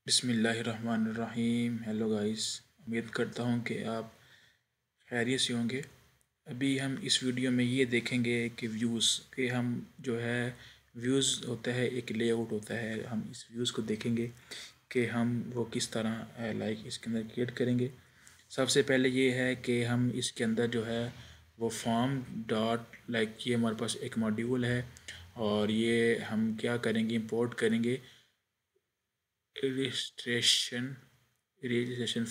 बिस्मिल्लाहिर्रहमानिर्रहीम। Hello guys, उम्मीद करता हूँ कि आप खैरियत से होंगे। अभी हम इस वीडियो में ये देखेंगे कि व्यूज़ के हम जो है व्यूज़ होता है, एक लेआउट होता है। हम इस व्यूज़ को देखेंगे कि हम वो किस तरह लाइक इसके अंदर क्रिएट करेंगे। सबसे पहले ये है कि हम इसके अंदर जो है वो फॉर्म डॉट लाइक ये हमारे पास एक मॉड्यूल है और ये हम क्या करेंगे, इंपोर्ट करेंगे रजिस्ट्रेशन रजिस्ट्रेशन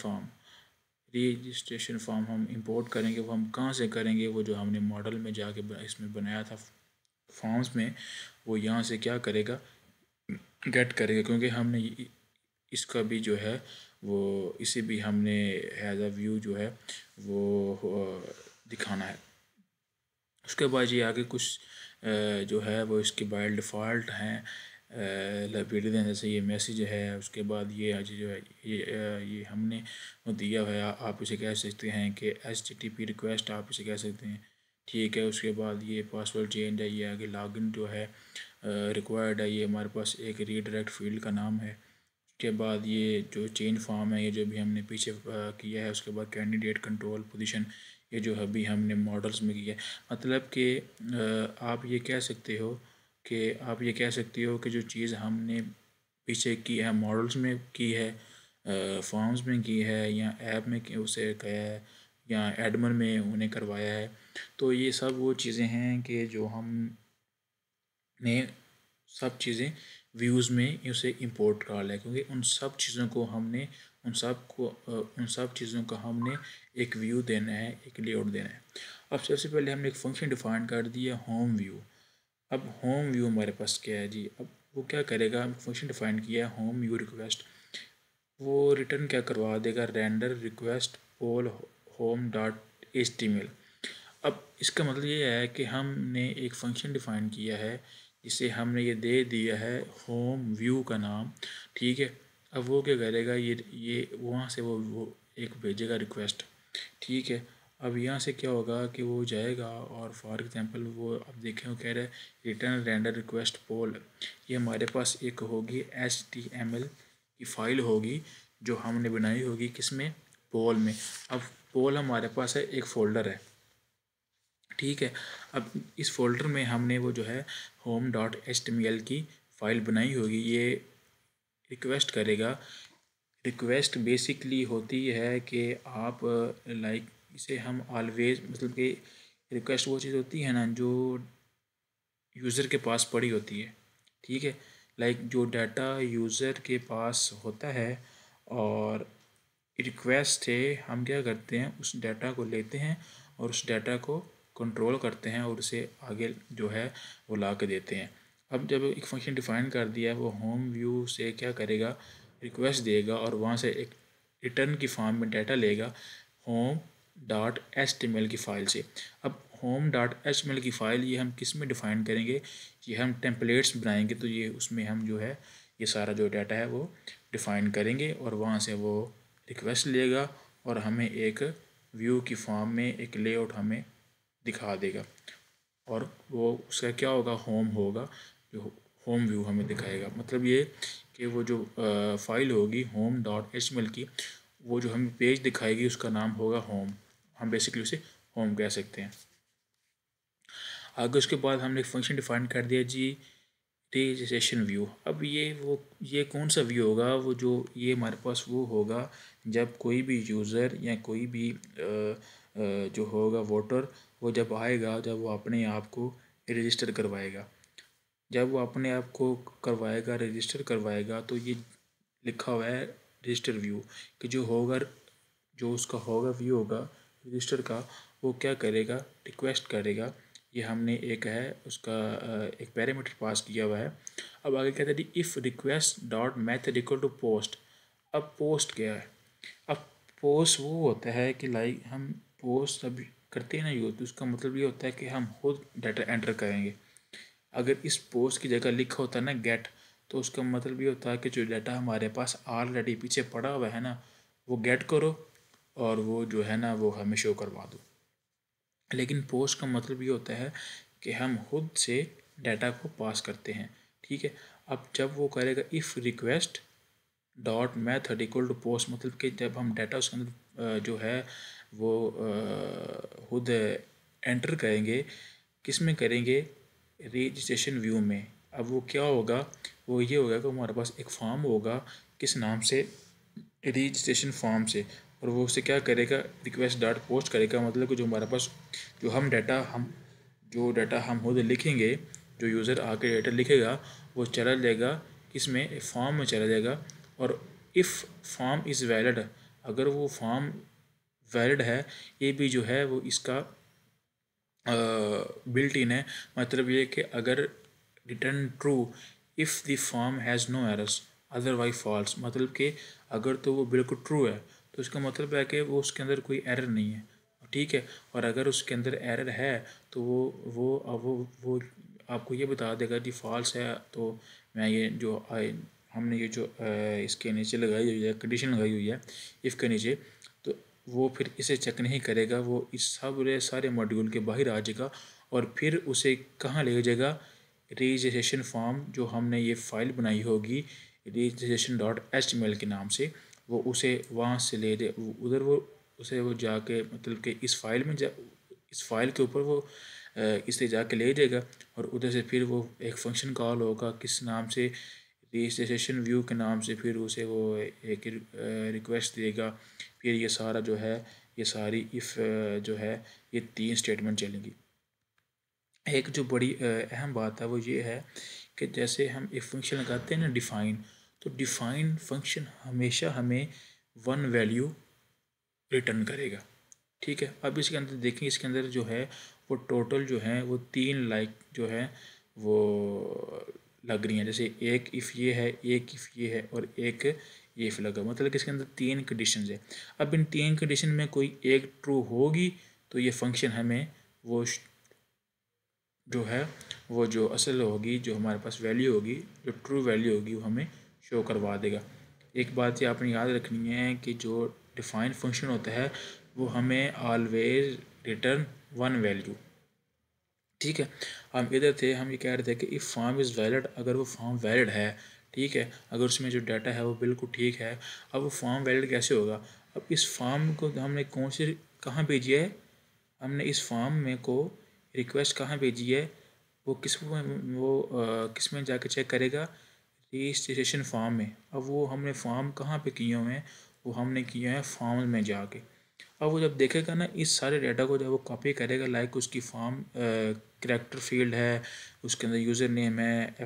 फॉर्म हम इंपोर्ट करेंगे। वो हम कहाँ से करेंगे, वो जो हमने मॉडल में जाके इसमें बनाया था फॉर्म्स में, वो यहाँ से क्या करेगा, गेट करेगा। क्योंकि हमने इसका भी जो है वो इसे भी हमने एज अ व्यू जो है वो दिखाना है। उसके बाद ये आगे कुछ जो है वो इसके बाय डिफ़ॉल्ट हैं लाइब्रेरी देने जैसे ये मैसेज है। उसके बाद ये आज जो है ये हमने वो दिया हुआ है, आप इसे कह सकते हैं कि HTTP रिक्वेस्ट आप इसे कह सकते हैं, ठीक है। उसके बाद ये पासवर्ड चेंज है, ये आगे लॉगिन जो है रिक्वायर्ड है, ये हमारे पास एक रीडायरेक्ट फील्ड का नाम है। उसके बाद ये जो चेंज फॉर्म है, ये जो भी हमने पीछे किया है। उसके बाद कैंडिडेट कंट्रोल पोजीशन, ये जो अभी हमने मॉडल्स में किया है। मतलब कि आप ये कह सकते हो कि जो चीज़ हमने पीछे की है मॉडल्स में की है, फॉर्म्स में की है, या ऐप में उसे किया है, या एडमन में उन्हें करवाया है, तो ये सब वो चीज़ें हैं कि जो हमने सब चीज़ें व्यूज़ में उसे इंपोर्ट कर लिया। क्योंकि उन सब चीज़ों को हमने उन सब चीज़ों का हमने एक व्यू देना है, एक लेआउट देना है। अब सबसे पहले हमने एक फंक्शन डिफाइन कर दिया होम व्यू। अब होम व्यू हमारे पास क्या है जी, अब वो क्या करेगा, हम फंक्शन डिफाइन किया है होम व्यू रिक्वेस्ट, वो रिटर्न क्या करवा देगा, रेंडर रिक्वेस्ट पोल होम डॉट HTML। अब इसका मतलब ये है कि हमने एक फंक्शन डिफाइन किया है जिसे हमने ये दे दिया है होम व्यू का नाम, ठीक है। अब वो क्या करेगा, ये वहाँ से वो एक भेजेगा रिक्वेस्ट, ठीक है। अब यहाँ से क्या होगा कि वो जाएगा और फॉर एग्जांपल वो अब देखें वो कह रहा है रिटर्न रेंडर रिक्वेस्ट पोल। ये हमारे पास एक होगी HTML की फ़ाइल होगी जो हमने बनाई होगी किसमें, पोल में। अब पोल हमारे पास है एक फ़ोल्डर है, ठीक है। अब इस फोल्डर में हमने वो जो है home.html की फ़ाइल बनाई होगी। ये रिक्वेस्ट करेगा। रिक्वेस्ट बेसिकली होती है कि आप लाइक इसे हम ऑलवेज मतलब कि रिक्वेस्ट वो चीज़ होती है ना जो यूज़र के पास पड़ी होती है, ठीक है। लाइक जो डाटा यूज़र के पास होता है और रिक्वेस्ट है, हम क्या करते हैं उस डाटा को लेते हैं और उस डाटा को कंट्रोल करते हैं और उसे आगे जो है वो ला के देते हैं। अब जब एक फंक्शन डिफाइन कर दिया है, वो होम व्यू से क्या करेगा, रिक्वेस्ट देगा और वहाँ से एक रिटर्न की फॉर्म में डाटा लेगा होम डॉट HTML की फ़ाइल से। अब होम डॉट HTML की फ़ाइल ये हम किस में डिफ़ाइन करेंगे, ये हम टेम्पलेट्स बनाएंगे, तो ये उसमें हम जो है ये सारा जो डाटा है वो डिफ़ाइन करेंगे और वहाँ से वो रिक्वेस्ट लेगा और हमें एक व्यू की फॉर्म में एक लेआउट हमें दिखा देगा और वो उसका क्या होगा, होम होगा, जो होम व्यू हमें दिखाएगा। मतलब ये कि वो जो फाइल होगी home.html की, वो जो हमें पेज दिखाएगी उसका नाम होगा होम। हम बेसिकली उसे होम कह सकते हैं। आगे उसके बाद हमने एक फंक्शन डिफाइन कर दिया जी रजिस्ट्रेशन व्यू। अब ये कौन सा व्यू होगा, वो जो ये हमारे पास वो होगा जब कोई भी यूज़र या कोई भी जो होगा वोटर, वो जब आएगा, जब वो अपने आप को रजिस्टर करवाएगा, जब वो अपने आप को करवाएगा रजिस्टर करवाएगा, तो ये लिखा हुआ है रजिस्टर व्यू कि जो होगा, जो उसका होगा व्यू होगा रजिस्टर का, वो क्या करेगा, रिक्वेस्ट करेगा। ये हमने एक है उसका एक पैरामीटर पास किया हुआ है। अब आगे कहते हैं if request dot method equal to post. अब पोस्ट क्या है, अब पोस्ट वो होता है कि लाइक हम पोस्ट अभी करते हैं ना यूज़, तो उसका मतलब ये होता है कि हम खुद डाटा एंटर करेंगे। अगर इस पोस्ट की जगह लिखा होता है ना गेट, तो उसका मतलब ये होता है कि जो डाटा हमारे पास ऑलरेडी पीछे पड़ा हुआ है ना, वो गेट करो और वो जो है ना वो हमें शो करवा दो। लेकिन पोस्ट का मतलब ये होता है कि हम खुद से डाटा को पास करते हैं, ठीक है। अब जब वो करेगा if request dot method equal to post, मतलब कि जब हम डाटा उसके अंदर जो है वो खुद एंटर करेंगे, किस में करेंगे, रजिस्ट्रेशन व्यू में। अब वो क्या होगा, वो ये होगा कि हमारे पास एक फॉर्म होगा, किस नाम से, रजिस्ट्रेशन फॉर्म से, और वो उससे क्या करेगा, रिक्वेस्ट डॉट पोस्ट करेगा। मतलब कि जो हमारे पास जो डाटा हम खुद लिखेंगे, जो यूज़र आके डाटा लिखेगा वो चला जाएगा किसमें, फॉर्म में चला जाएगा। और इफ़ फॉर्म इज़ वैलिड, अगर वो फॉर्म वैलिड है, ये भी जो है वो इसका बिल्ट इन है। मतलब ये कि अगर return true if the form has no errors otherwise false, मतलब कि अगर तो वो बिल्कुल ट्रू है तो इसका मतलब है कि वो उसके अंदर कोई एरर नहीं है, ठीक है। और अगर उसके अंदर एरर है तो वो आपको ये बता देगा कि फॉल्स है। तो मैं ये जो हमने ये जो इसके नीचे लगाई हुई है, कंडीशन लगाई हुई है इफ़ के नीचे, तो वो फिर इसे चेक नहीं करेगा, वो इस सारे मॉड्यूल के बाहर आ जाएगा और फिर उसे कहाँ ले जाएगा, रजिस्ट्रेशन फॉर्म जो हमने ये फ़ाइल बनाई होगी रजिस्ट्रेशन डॉट HTML के नाम से, वो उसे वहाँ से ले दे उधर, वो उसे वो जाके मतलब कि इस फाइल के ऊपर वो इसे जाके ले जाएगा। और उधर से फिर वो एक फंक्शन कॉल होगा किस नाम से, रजिस्ट्रेशन व्यू के नाम से, फिर उसे वो एक रिक्वेस्ट देगा। फिर ये सारा जो है, ये सारी इफ़ जो है, ये 3 स्टेटमेंट चलेंगी। एक जो बड़ी अहम बात है वो ये है कि जैसे हम एक फंक्शन लगाते हैं ना डिफ़ाइन, तो डिफ़ाइन फंक्शन हमेशा हमें 1 वैल्यू रिटर्न करेगा, ठीक है। अब इसके अंदर देखें, इसके अंदर जो है वो टोटल जो है वो 3 लाइक जो है वो लग रही हैं। जैसे एक इफ़ ये है, एक इफ़ ये है और एक ये इफ़ लगा, मतलब कि इसके अंदर 3 कंडीशन है। अब इन 3 कंडीशन में कोई एक ट्रू होगी तो ये फंक्शन हमें वो जो है वो जो असल होगी, जो हमारे पास वैल्यू होगी, जो ट्रू वैल्यू होगी वो हमें शो करवा देगा। एक बात ये आपने याद रखनी है कि जो डिफ़ाइन फंक्शन होता है वो हमें ऑलवेज रिटर्न 1 वैल्यू, ठीक है। हम इधर थे, हम ये कह रहे थे कि इफ़ फॉर्म इज़ वैलिड, अगर वो फॉर्म वैलिड है, ठीक है, अगर उसमें जो डाटा है वो बिल्कुल ठीक है। अब वो फॉर्म वैलिड कैसे होगा, अब इस फॉर्म को हमने कौन से कहाँ भेजी है, हमने इस फॉर्म में को रिक्वेस्ट कहाँ भेजी है, वो किस में जाके चेक करेगा, रजिस्ट्रेशन फॉर्म में। अब वो हमने फॉर्म कहाँ पे किए हुए हैं, वो हमने किए हैं फॉर्म में जाके। अब वो जब देखेगा ना इस सारे डाटा को, जब वो कॉपी करेगा, लाइक उसकी फॉर्म करैक्टर फील्ड है, उसके अंदर यूज़र नेम है,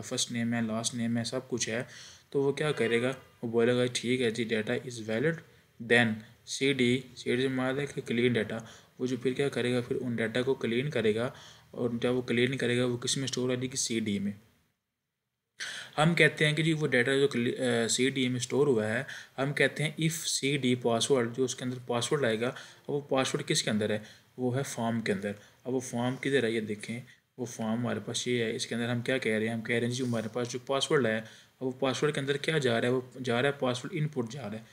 फर्स्ट नेम है, लास्ट नेम है, सब कुछ है, तो वो क्या करेगा, वो बोलेगा ठीक है जी data is valid, then C D से मार कि क्लीन डाटा। वो जो फिर क्या करेगा, फिर उन डाटा को क्लीन करेगा, और जब वो क्लीन करेगा वो किस में स्टोर हो जाएगी, सी डी में। हम कहते हैं कि जी वो डाटा जो सी डी में स्टोर हुआ है, हम कहते हैं इफ़ सी डी पासवर्ड, जो उसके अंदर पासवर्ड आएगा, अब वो पासवर्ड किसके अंदर है, वो है फॉर्म के अंदर। अब वो फॉर्म किधर है, ये देखें, वो फॉर्म हमारे पास ये है, इसके अंदर हम क्या कह रहे हैं, हम कह रहे हैं जी हमारे पास जो पासवर्ड है, अब वो पासवर्ड के अंदर क्या जा रहा है, वो जा रहा है पासवर्ड इनपुट जा रहा है।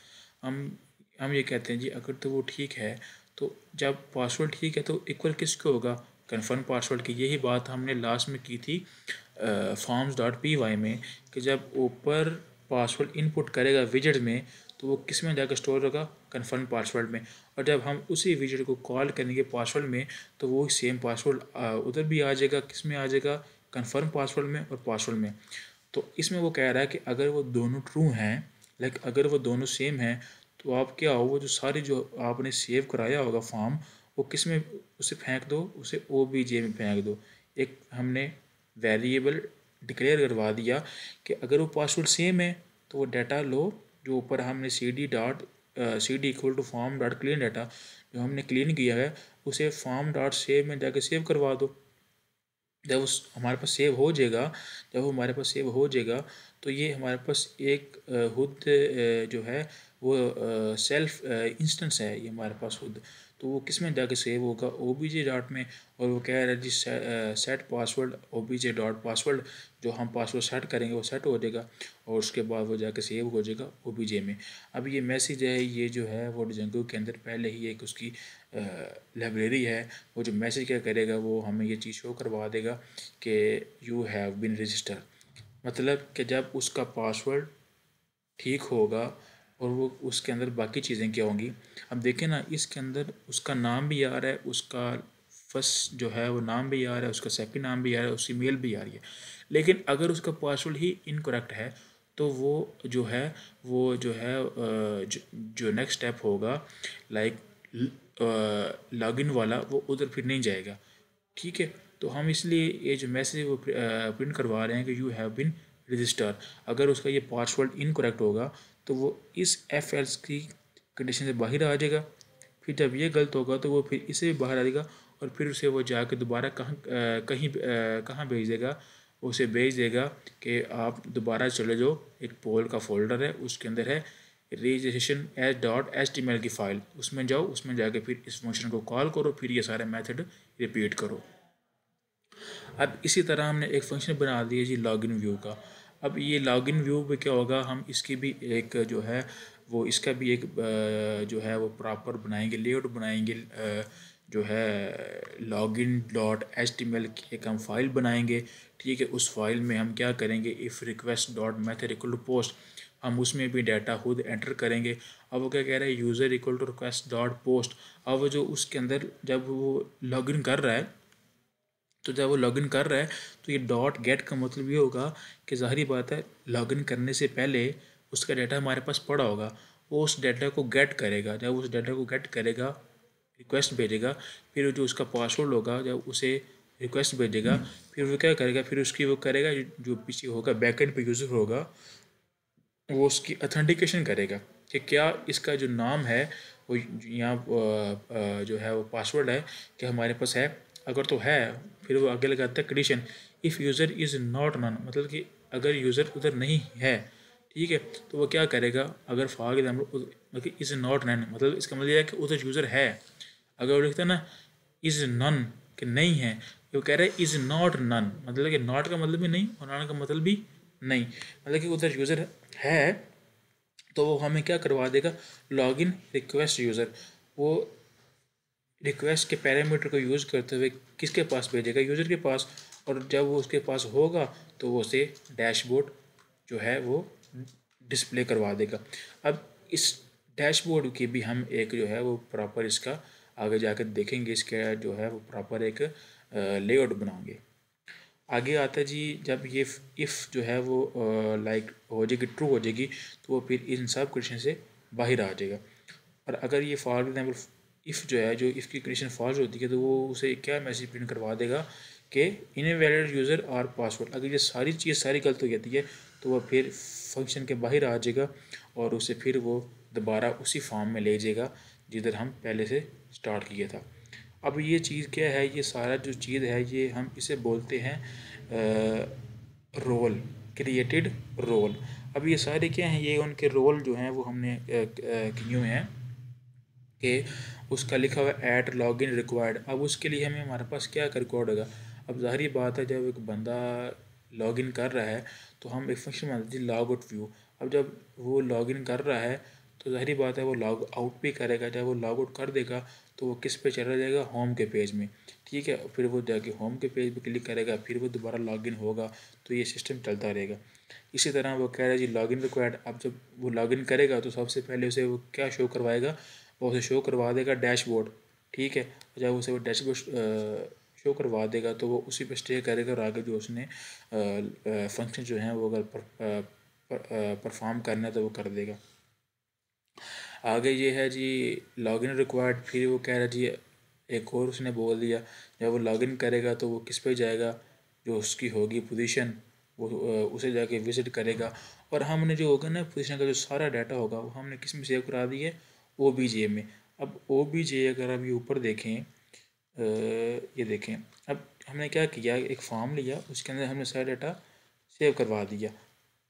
हम ये कहते हैं जी अगर तो वो ठीक है, तो जब पासवर्ड ठीक है तो इक्वल किसको होगा, कन्फर्म पासवर्ड की। यही बात हमने लास्ट में की थी फॉर्म्स डॉट पी वाई में, कि जब ऊपर पासवर्ड इनपुट करेगा विजेट में, तो वो किस में जाकर स्टोर होगा, कन्फर्म पासवर्ड में। और जब हम उसी विजेट को कॉल करेंगे पासवर्ड में, तो वो सेम पासवर्ड उधर भी आ जाएगा, किस में आ जाएगा, कन्फर्म पासवर्ड में और पासवर्ड में। तो इसमें वो कह रहा है कि अगर वो दोनों ट्रू हैं, लाइक अगर वो दोनों सेम हैं, तो आप क्या हो, वो जो सारी जो आपने सेव कराया होगा फॉर्म, वो किस में उसे फेंक दो, उसे ओ बी जे में फेंक दो। एक हमने वेरिएबल डिक्लेयर करवा दिया कि अगर वो पासवर्ड सेम है तो वो डाटा लो, जो ऊपर हमने C D equal to form dot clean data जो हमने क्लीन किया है, उसे फॉर्म डॉट सेव में जाके सेव करवा दो। जब उस हमारे पास सेव हो जाएगा, जब वो हमारे पास सेव हो जाएगा, तो ये हमारे पास एक खुद जो है वो सेल्फ इंस्टेंस है, ये हमारे पास खुद। तो वो किस में जाके सेव होगा, ओ बी जे डॉट में। और वो कह रहा है जी set password O B J dot password, जो हम पासवर्ड सेट करेंगे वो सेट हो जाएगा, और उसके बाद वो जाके सेव हो जाएगा ओ बी जे में। अब ये मैसेज है, ये जो है वो डिजंगो के अंदर पहले ही एक उसकी लाइब्रेरी है। वो जो मैसेज क्या करेगा, वो हमें ये चीज़ शो करवा देगा कि यू हैव बीन रजिस्टर, मतलब कि जब उसका पासवर्ड ठीक होगा और वो उसके अंदर बाकी चीज़ें क्या होंगी। अब देखें ना, इसके अंदर उसका नाम भी आ रहा है, उसका फर्स्ट जो है वो नाम भी आ रहा है, उसका सेकंड नाम भी आ रहा है, उसकी मेल भी आ रही है। लेकिन अगर उसका पासवर्ड ही इनकरेक्ट है तो वो जो है जो नेक्स्ट स्टेप होगा, लाइक लॉगिन वाला, वो उधर फिर नहीं जाएगा। ठीक है, तो हम इसलिए ये जो मैसेज वो प्रिंट करवा रहे हैं कि यू हैव बिन रजिस्टर। अगर उसका ये पासवर्ड इनकरेक्ट होगा तो वो इस एफ एल्स की कंडीशन से बाहर आ जाएगा। फिर जब ये गलत होगा तो वो फिर इसे भी बाहर आ जाएगा और फिर उसे वो जाकर दोबारा कहाँ भेज देगा। उसे भेज देगा कि आप दोबारा चले जाओ, एक पोल का फोल्डर है, उसके अंदर है रजिस्ट्रेशन HTML की फ़ाइल, उसमें जाओ, उसमें जाके फिर इस फंक्शन को कॉल करो, फिर ये सारे मेथड रिपीट करो। अब इसी तरह हमने एक फंक्शन बना दिया जी लॉगिन व्यू का। अब ये लॉगिन व्यू में क्या होगा, हम इसकी भी एक जो है वो इसका भी एक जो है वो प्रॉपर बनाएंगे, लेआउट बनाएंगे, जो है login.html की एक हम फाइल बनाएंगे। ठीक है, उस फाइल में हम क्या करेंगे, if request dot method equal to post, हम उसमें भी डाटा खुद एंटर करेंगे। अब वो क्या कह रहा है, user equal to request dot post. अब वो जो उसके अंदर जब वो लॉगिन कर रहा है, तो जब वो लॉगिन कर रहा है तो ये डॉट गेट का मतलब ये होगा कि ज़ाहिर बात है लॉगिन करने से पहले उसका डाटा हमारे पास पड़ा होगा, वो उस डाटा को गेट करेगा। जब उस डाटा को गेट करेगा, रिक्वेस्ट भेजेगा, फिर जो उसका पासवर्ड होगा जब उसे रिक्वेस्ट भेजेगा, फिर वो क्या करेगा, फिर उसकी वो करेगा, जो पीछे होगा बैकएंड पे यूज़र होगा, वो उसकी अथेंटिकेशन करेगा कि क्या इसका जो नाम है वो यहाँ जो है वो पासवर्ड है कि हमारे पास है। अगर तो है, फिर वो आगे लगाता है condition, if user is not none, मतलब कि अगर यूज़र उधर नहीं है, ठीक है, तो वो क्या करेगा, अगर फॉर एग्जाम्पल मतलब इज़ नॉट नन, मतलब इसका मतलब यह है कि उधर यूज़र है। अगर वो लिखता है ना इज़ नन कि नहीं है, वो कह रहा है इज़ नॉट नन, मतलब कि नॉट का मतलब भी नहीं और नन का मतलब भी नहीं, मतलब कि उधर यूज़र है। तो वो हमें क्या करवा देगा, लॉगिन रिक्वेस्ट यूज़र, वो रिक्वेस्ट के पैरामीटर को यूज़ करते हुए किसके पास भेजेगा, यूज़र के पास। और जब वो उसके पास होगा तो वो उसे डैशबोर्ड जो है वो डिस्प्ले करवा देगा। अब इस डैशबोर्ड की भी हम एक जो है वो प्रॉपर इसका आगे जाकर देखेंगे, इसका जो है वो प्रॉपर एक लेआउट बनाएंगे। आगे आता है जी, जब ये इफ़ जो है वो लाइक हो जाएगी, ट्रू हो जाएगी, तो वो फिर इन सब कंडीशन से बाहर आ जाएगा। और अगर ये फॉर एग्जाम्पल इफ़ जो है, जो इफ़ की कंडीशन फॉल्स होती है, तो वो उसे क्या मैसेज प्रिंट करवा देगा कि इनवैलिड यूज़र और पासवर्ड। अगर ये सारी चीज़ सारी गलत हो जाती है तो वह फिर फंक्शन के बाहर आ जाएगा और उसे फिर वो दोबारा उसी फॉर्म में ले जाएगा जिधर हम पहले से स्टार्ट किया था। अब ये चीज़ क्या है, ये सारा जो चीज़ है ये हम इसे बोलते हैं रोल, क्रिएटेड रोल। अब ये सारे क्या हैं, ये उनके रोल जो हैं वो हमने किए हुए हैं कि उसका लिखा हुआ है ऐट लॉगिन रिक्वायर्ड। अब उसके लिए हमें हमारे पास क्या कर रिकॉर्ड होगा। अब ज़ाहिर बात है जब एक बंदा लॉगिन कर रहा है तो हम एक फंक्शन बनाते हैं लॉग आउट व्यू। अब जब वो लॉगिन कर रहा है तो ज़ाहिर बात है वो लॉग आउट भी करेगा। जब वो लॉग आउट कर देगा तो वो किस पे चला जाएगा, होम के पेज में। ठीक है, फिर वो जाके होम के पेज पे क्लिक करेगा, फिर वो दोबारा लॉगिन होगा, तो ये सिस्टम चलता रहेगा। इसी तरह वो कह रहा है जी लॉगिन रिक्वायर्ड। अब जब वो लॉगिन करेगा तो सबसे पहले उसे वो क्या शो करवाएगा, वो उसे शो करवा देगा डैशबोर्ड। ठीक है, जब उसे वो डैशबोर्ड शो करवा देगा तो वो उसी पे स्टे करेगा और आगे जो उसने फंक्शन जो हैं वो अगर परफॉर्म करना है तो वो कर देगा। आगे ये है जी लॉगिन रिक्वायर्ड। फिर वो कह रहा है जी एक और उसने बोल दिया, जब वो लॉगिन करेगा तो वो किस पे जाएगा, जो उसकी होगी पोजीशन, वो उसे जाके विज़िट करेगा। और हमने जो होगा ना पोजीशन का जो सारा डाटा होगा वो हमने किस में सेव करा दी है, OBJ में। अब OBJ अगर आप ये ऊपर देखें, ये देखें, अब हमने क्या किया, एक फॉर्म लिया, उसके अंदर हमने सारा डाटा सेव करवा दिया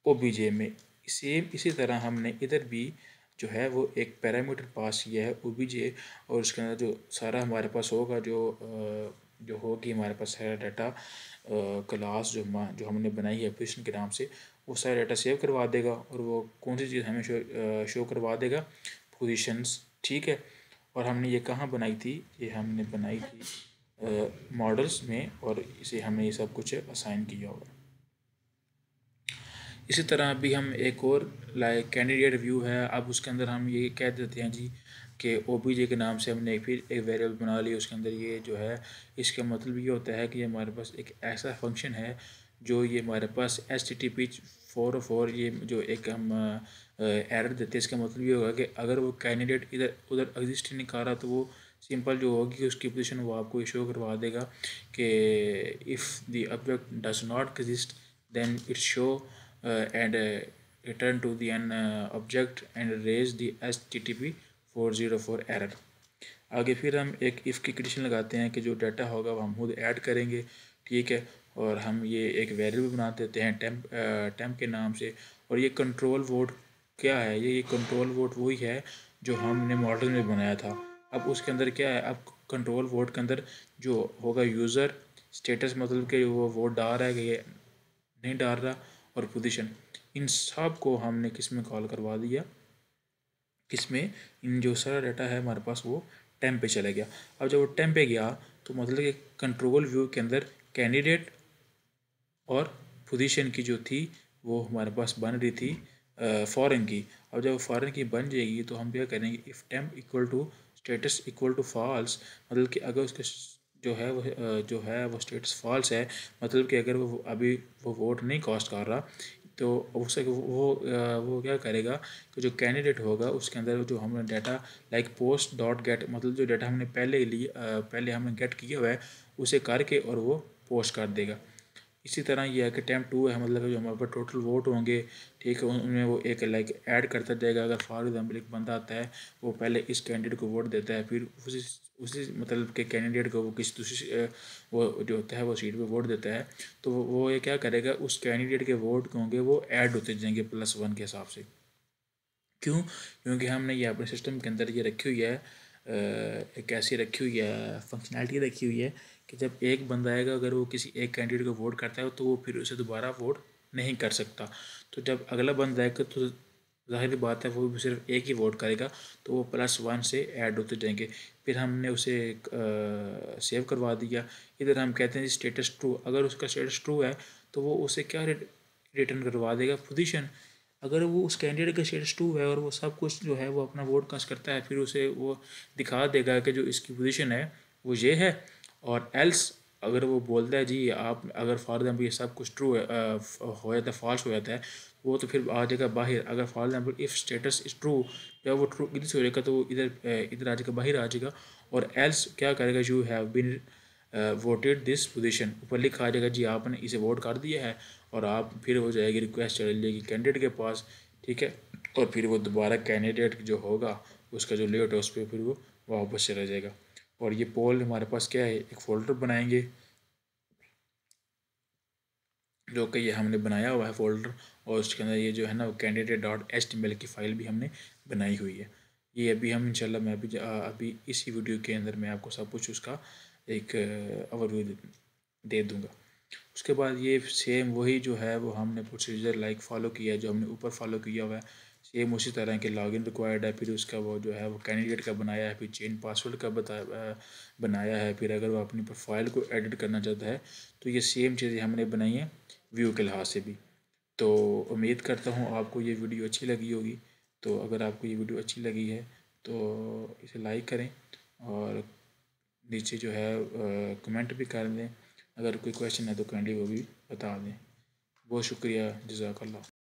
OBJ में। इसी तरह हमने इधर भी जो है वो एक पैरामीटर पास किया है OBJ, और उसके अंदर जो सारा हमारे पास होगा, जो होगी हमारे पास सारा डाटा क्लास जो हमने बनाई है पोजीशन के नाम से, वो सारा डाटा सेव करवा देगा। और वो कौन सी चीज़ हमें शो करवा देगा, पोजीशंस। ठीक है, और हमने ये कहाँ बनाई थी, ये हमने बनाई थी मॉडल्स में, और इसे हमने ये सब कुछ असाइन किया होगा। इसी तरह अभी हम एक और लाइक कैंडिडेट व्यू है, अब उसके अंदर हम ये कह देते हैं जी कि OBJ के नाम से हमने फिर एक वेरिएबल बना ली, उसके अंदर ये जो है इसका मतलब ये होता है कि हमारे पास एक ऐसा फंक्शन है जो ये हमारे पास HTTP 404 ये जो एक हम एरर देते हैं, इसका मतलब ये होगा कि अगर वो कैंडिडेट इधर उधर एग्जिस्ट नहीं कर रहा तो वो सिंपल जो होगी उसकी पोजीशन वो आपको शो करवा देगा कि if the object does not exist then it show and return to the object and raise the HTTP 404 error। आगे फिर हम एक इफ़ की कंडीशन लगाते हैं कि जो डाटा होगा वो हम खुद ऐड करेंगे, ठीक है। और हम ये एक वेरिएबल बना देते हैं टेम्प के नाम से। और ये कंट्रोल वोट क्या है, ये कंट्रोल वोट वही है जो हमने मॉडल में बनाया था। अब उसके अंदर क्या है, अब कंट्रोल वोट के अंदर जो होगा यूज़र स्टेटस, मतलब कि वो वोट डाल रहा है कि ये नहीं डाल रहा, और पोजीशन, इन सब को हमने किस में कॉल करवा दिया, किसमें, इन जो सारा डाटा है हमारे पास वो टेम्प पे चला गया। अब जब वो टेम्प पे गया तो मतलब कि कंट्रोल व्यू के अंदर कैंडिडेट और पोजीशन की जो थी वो हमारे पास बन रही थी फॉरेन की। अब जब फॉरेन की बन जाएगी तो हम क्या करेंगे, if temp equal to status equal to false, मतलब कि अगर उसके जो है वो स्टेटस फॉल्स है, मतलब कि अगर वो अभी वो वोट नहीं कास्ट कर रहा, तो उससे वो क्या करेगा कि जो कैंडिडेट होगा उसके अंदर जो हमने data like post dot gate, मतलब जो डाटा हमने पहले हमने गेट किया हुआ है उसे करके और वो पोस्ट कर देगा। इसी तरह ये है कि टेम्प 2 है, मतलब जो हमारे पास टोटल वोट होंगे, ठीक है, उनमें वो एक लाइक ऐड करता जाएगा। अगर फॉर एग्जाम्पल एक बंदा आता है वो पहले इस कैंडिडेट को वोट देता है, फिर उसी मतलब के कैंडिडेट को वो किसी दूसरी वो जो होता है वो सीट पे वोट देता है, तो वो ये क्या करेगा, उस कैंडिडेट के वोट होंगे वो ऐड होते जाएंगे +1 के हिसाब से। क्यों? क्योंकि हमने ये अपने सिस्टम के अंदर ये रखी हुई है, एक ऐसी रखी हुई है फंक्शनैलिटी रखी हुई है कि जब एक बंदा आएगा अगर वो किसी एक कैंडिडेट को वोट करता है तो वो फिर उसे दोबारा वोट नहीं कर सकता। तो जब अगला बंदा आएगा तो ज़ाहिर बात है वो भी सिर्फ एक ही वोट करेगा, तो वो +1 से ऐड होते जाएंगे। फिर हमने उसे सेव करवा दिया। इधर हम कहते हैं स्टेटस ट्रू, अगर उसका स्टेटस ट्रू है तो वो उसे क्या रिटर्न करवा देगा, पोजीशन। अगर वो उस कैंडिडेट का स्टेटस ट्रू है और वो सब कुछ जो है वो अपना वोट कास्ट करता है, फिर उसे वो दिखा देगा कि जो इसकी पोजीशन है वो ये है। और एल्स अगर वो बोलता है जी आप अगर फॉर एग्जाम्पल ये सब कुछ ट्रू है हो जाता है, फॉल्स हो जाता है, वो तो फिर आ जाएगा बाहर। अगर for example if status is true, जब वो ट्रू इधर से हो जाएगा तो वो इधर आ जाएगा, बाहर आ जाएगा। और एल्स क्या करेगा, you have been voted this position, ऊपर लिखा आ जाएगा जी आपने इसे वोट कर दिया है, और आप फिर हो जाएगी रिक्वेस्ट चली जाएगी कैंडिडेट के पास, ठीक है। और फिर वो दोबारा कैंडिडेट जो होगा उसका जो लेआउट है उस पर फिर वो वापस चला जाएगा। और ये पोल हमारे पास क्या है, एक फ़ोल्डर बनाएंगे जो कि ये हमने बनाया हुआ है फ़ोल्डर, और उसके अंदर ये जो है ना वो candidate.html की फ़ाइल भी हमने बनाई हुई है। ये अभी हम इंशाल्लाह मैं अभी इसी वीडियो के अंदर मैं आपको सब कुछ उसका एक ओवरव्यू दे दूँगा। उसके बाद ये सेम वही जो है वो हमने प्रोसीजर लाइक फॉलो किया है जो हमने ऊपर फॉलो किया हुआ है, सेम उसी तरह के लॉगिन रिक्वायर्ड है, फिर उसका वो जो है वो कैंडिडेट का बनाया है, फिर चेंज पासवर्ड का बनाया है, फिर अगर वो अपनी प्रोफाइल को एडिट करना चाहता है तो ये सेम चीज़ें हमने बनाई हैं व्यू के लिहाज से भी। तो उम्मीद करता हूँ आपको ये वीडियो अच्छी लगी होगी। तो अगर आपको ये वीडियो अच्छी लगी है तो इसे लाइक करें, और नीचे जो है कमेंट भी कर दें। अगर कोई क्वेश्चन है तो काइंडली वो भी बता दें। बहुत शुक्रिया, जज़ाकल्लाह।